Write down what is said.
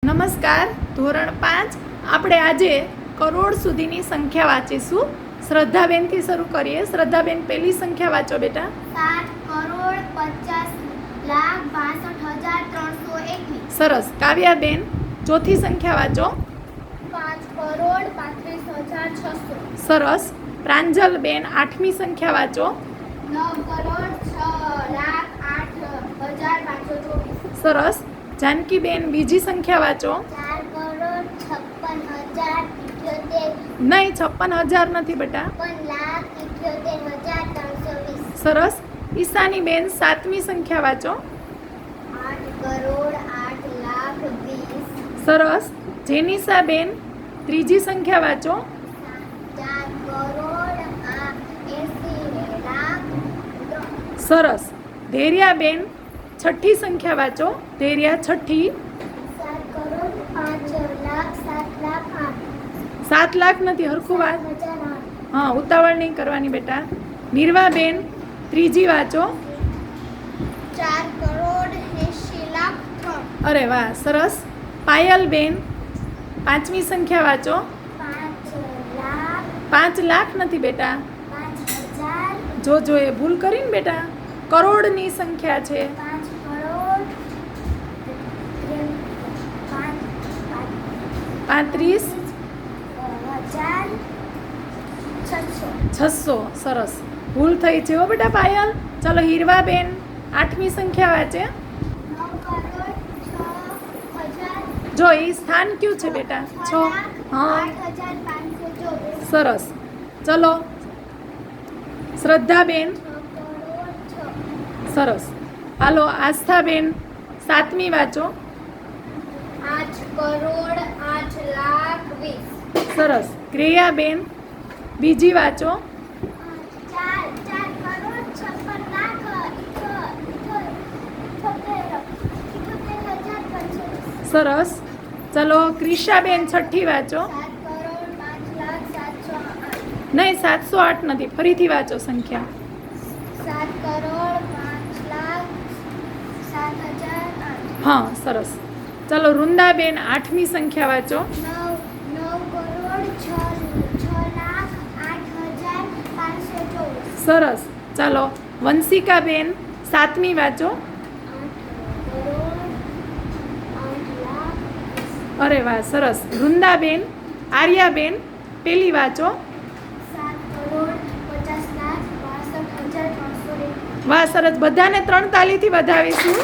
નમસ્કાર, ધોરણ 5 આપણે આજે કરોડ સુધીની સંખ્યા વાંચીશું. શ્રદ્ધાબેનથી શરૂ કરીએ. શ્રદ્ધાબેન, પહેલી સંખ્યા વાંચો બેટા. 7,50,62,321. સરસ. કાવ્યાબેન, ચોથી સંખ્યા વાંચો. 5,35,600. સરસ. પ્રાંજલબેન, આઠમી સંખ્યા વાંચો. 9,06,08,524. સરસ. જાનકીબેન, બીજી સંખ્યા વાંચો. 4,56,078. નહીં, 56,000 નથી બેટા. 5,78,320. સરસ. ઈશાનીબેન, સાતમી સંખ્યા વાંચો. 8,08,20. સરસ. જેનિસાબેન, ત્રીજી સંખ્યા વાંચો. 4,80,00,000. સરસ. ધૈર્યાબેન, છઠ્ઠી સંખ્યા વાંચો. ધૈર્યા, છઠ્ઠી. 7,05,07,08. 7 લાખ નથી, હરખું વાત. હા, ઉતાવળ નહીં કરવાની બેટા. નિર્વાબેન, ત્રીજી વાંચો. 4,80,00,000. અરે વાહ, સરસ. પાયલબેન, પાંચમી સંખ્યા વાંચો. 5 લાખ નથી બેટા. 5,000. જો એ ભૂલ કરીને બેટા. કરોડની સંખ્યા છે. 35,600. સરસ. ભૂલ થઈ છે હો બેટા પાયલ. ચલો હીરવાબેન, આઠમી સંખ્યા વાંચે. 9,06,000. જો એ સ્થાન કયું છે બેટા? 6. હા, 8,524. સરસ. ચલો શ્રદ્ધાબેન, 6,06,000. સરસ. હાલો આસ્થાબેન, સાતમી વાંચો. 8,08,20,000. સરસ. ક્રિયાબેન, બીજી વાંચો. 4,56,00,000. સરસ. ચલો ક્રિશાબેન, છઠ્ઠી વાંચો. 7,05,07,08. નહીં, 708 નથી, ફરીથી વાંચો સંખ્યા. 7,05,07,08. હા, સરસ. ચલો વૃંદાબેન, આઠમી સંખ્યા વાંચો. 9,06,08,524. સરસ. ચાલો વંશિકાબેન, સાતમી વાંચો. 8,08,20,000. અરે વાહ, સરસ. વૃંદાબેન, આર્યાબેન, પેલી વાંચો. 7,50,62,321. વાહ, સરસ. બધાને 3 તાલીથી વધાવીશું.